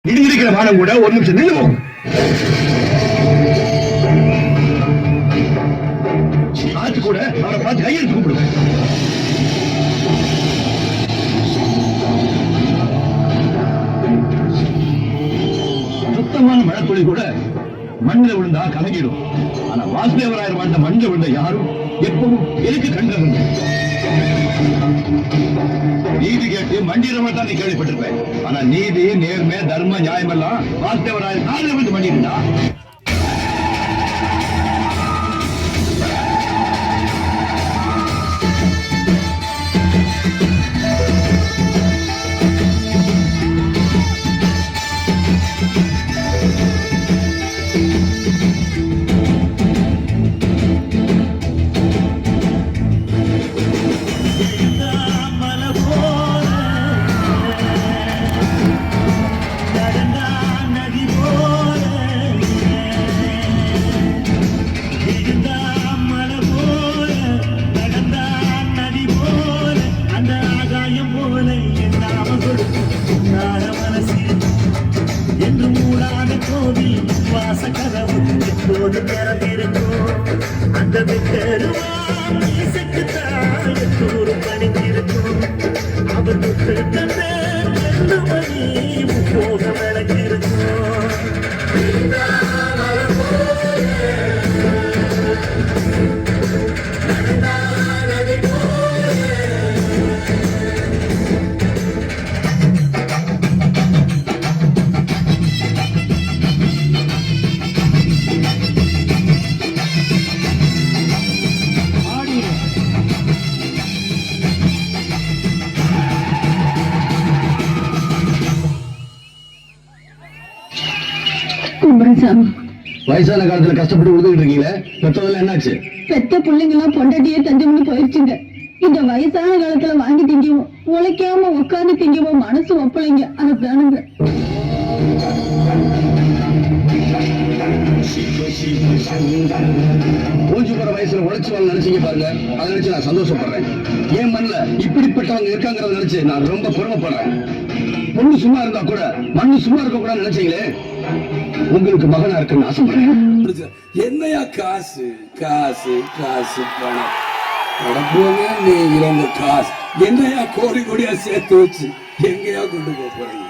இடிக்கிற வானம் கூட ஒரு நிமிஷம் நின்று போகும். ஆச்சு கூட அவரை பார்த்து கையெழுத்து கூப்பிடும். சுத்தமான மழைத்துளி கூட மண்ணில் விழுந்தா கலங்கிடும். ஆனா வாசுதேவராயர் வாழ்ந்த மண்ணில் விழுந்த யாரும் எப்பவும் எதுக்கு கண்டது? நீதி கேட்டு மண்டிரமா தான் நீ கேள்விப்பட்டிருப்பேன். ஆனா நீதி, நேர்மை, தர்ம, நியாயம் எல்லாம் வாசுதேவராயர் காலில் விழுந்து மண்டிருந்தா. வயசான காலத்துல கஷ்டப்பட்டு உழுதுகிட்டு இருக்கீங்களே, பெற்றதெல்லாம் என்னாச்சு? பெத்த பிள்ளைங்க எல்லாம் பொண்டாட்டியே தஞ்சம்னு போயிடுச்சுங்க. இந்த வயசான காலத்துல வாங்கி திங்கவும் உழைக்காம உட்கார்ந்து திங்கவும் மனசு ஒப்பலைங்க. அதுதானுங்க. ஓஞ்சி போற வயசுல உழைச்சு வாங்க நினைச்சீங்க பாருங்க. அதை நினைச்சு நான் சந்தோஷப்படுறேன். என் மண்ணில இப்படிப்பட்டவங்க இருக்காங்கிறத நினைச்சு நான் ரொம்ப பெருமைப்படுறேன். பொண்ணு சும்மா இருந்தா கூட மண்ணு சும்மா இருக்க கூட நினைச்சீங்களே, உங்களுக்கு மகனா இருக்குன்னு ஆசைப்படுறேன். என்னையா காசு காசு காசு பணம் படப்போங்க. நீ இழந்த காசு என்னையா கோடி கோடியா சேர்த்து வச்சு எங்கேயா கொண்டு போக போறீங்க?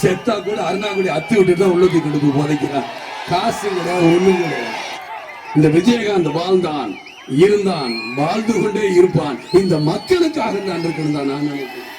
செத்தா கூட அருணாக்குடி அத்து விட்டு தான் உள்ளத்தை கொண்டு போய் புதைக்கிறான். காசு கிடையாது, ஒண்ணும் கிடையாது. இந்த விஜயகாந்த் வாழ்ந்தான், இருந்தான், வாழ்ந்து கொண்டே இருப்பான். இந்த மக்களுக்காக தான் இருக்கணும் தான் நான் நினைக்கிறேன்.